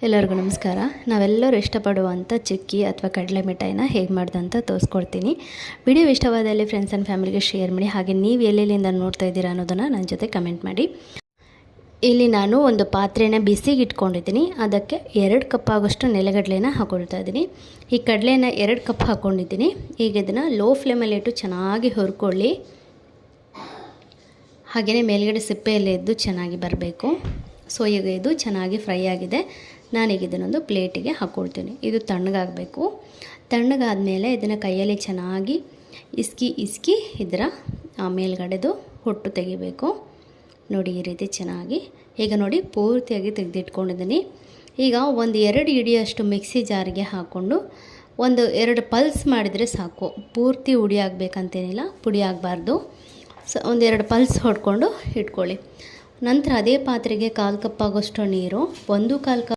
ಎಲ್ಲರಿಗೂ ನಮಸ್ಕಾರ. ನಾವೆಲ್ಲರೂ ಇಷ್ಟಪಡುವಂಥ ಚಿಕ್ಕಿ ಅಥವಾ ಕಡಲೆ ಮಿಠಾಯಿನ ಹೇಗೆ ಮಾಡ್ದಂತ ತೋರಿಸ್ಕೊಡ್ತೀನಿ. ವಿಡಿಯೋ ಇಷ್ಟವಾದಲ್ಲಿ ಫ್ರೆಂಡ್ಸ್ ಆ್ಯಂಡ್ ಫ್ಯಾಮಿಲಿಗೆ ಶೇರ್ ಮಾಡಿ. ಹಾಗೆ ನೀವು ಎಲ್ಲೆಲ್ಲಿಂದ ನೋಡ್ತಾ ಇದ್ದೀರಾ ಅನ್ನೋದನ್ನು ನನ್ನ ಜೊತೆ ಕಮೆಂಟ್ ಮಾಡಿ. ಇಲ್ಲಿ ನಾನು ಒಂದು ಪಾತ್ರೆನ ಬಿಸಿಗೆ ಇಟ್ಕೊಂಡಿದ್ದೀನಿ. ಅದಕ್ಕೆ 2 ಕಪ್ ಆಗೋಷ್ಟು ನೆಲಗಡಲೆನ ಹಾಕೊಳ್ತಾ ಇದ್ದೀನಿ. ಈ ಕಡಲೆನ 2 ಕಪ್ ಹಾಕ್ಕೊಂಡಿದ್ದೀನಿ. ಈಗ ಇದನ್ನು ಲೋ ಫ್ಲೇಮಲ್ಲಿ ಇಟ್ಟು ಚೆನ್ನಾಗಿ ಹುರ್ಕೊಳ್ಳಿ. ಹಾಗೆಯೇ ಮೇಲ್ಗಡೆ ಸಿಪ್ಪೆಯಲ್ಲಿ ಎದ್ದು ಚೆನ್ನಾಗಿ ಬರಬೇಕು. ಸೊ ಈಗ ಇದು ಚೆನ್ನಾಗಿ ಫ್ರೈ ಆಗಿದೆ. ನಾನೀಗ ಇದನ್ನೊಂದು ಪ್ಲೇಟಿಗೆ ಹಾಕ್ಕೊಳ್ತೀನಿ. ಇದು ತಣ್ಣಗಾಗಬೇಕು. ತಣ್ಣಗಾದಮೇಲೆ ಇದನ್ನು ಕೈಯಲ್ಲಿ ಚೆನ್ನಾಗಿ ಇಸ್ಕಿ ಇದರ ಮೇಲ್ಗಡೆದು ಹೊಟ್ಟು ತೆಗಿಬೇಕು. ನೋಡಿ ಈ ರೀತಿ ಚೆನ್ನಾಗಿ. ಈಗ ನೋಡಿ ಪೂರ್ತಿಯಾಗಿ ತೆಗೆದಿಟ್ಕೊಂಡಿದ್ದೀನಿ. ಈಗ ಒಂದು 2 ಹಿಡಿಯಷ್ಟು ಮಿಕ್ಸಿ ಜಾರಿಗೆ ಹಾಕ್ಕೊಂಡು 1-2 ಪಲ್ಸ್ ಮಾಡಿದರೆ ಸಾಕು. ಪೂರ್ತಿ ಹುಡಿ ಆಗಬೇಕಂತೇನಿಲ್ಲ, ಪುಡಿ ಆಗಬಾರ್ದು. ಸೊ 1-2 ಪಲ್ಸ್ ಹೊಡ್ಕೊಂಡು ಇಟ್ಕೊಳ್ಳಿ. ನಂತರ ಅದೇ ಪಾತ್ರೆಗೆ 1/4 ಕಪ್ ಆಗೋಷ್ಟು ನೀರು, 1/4 ಕಪ್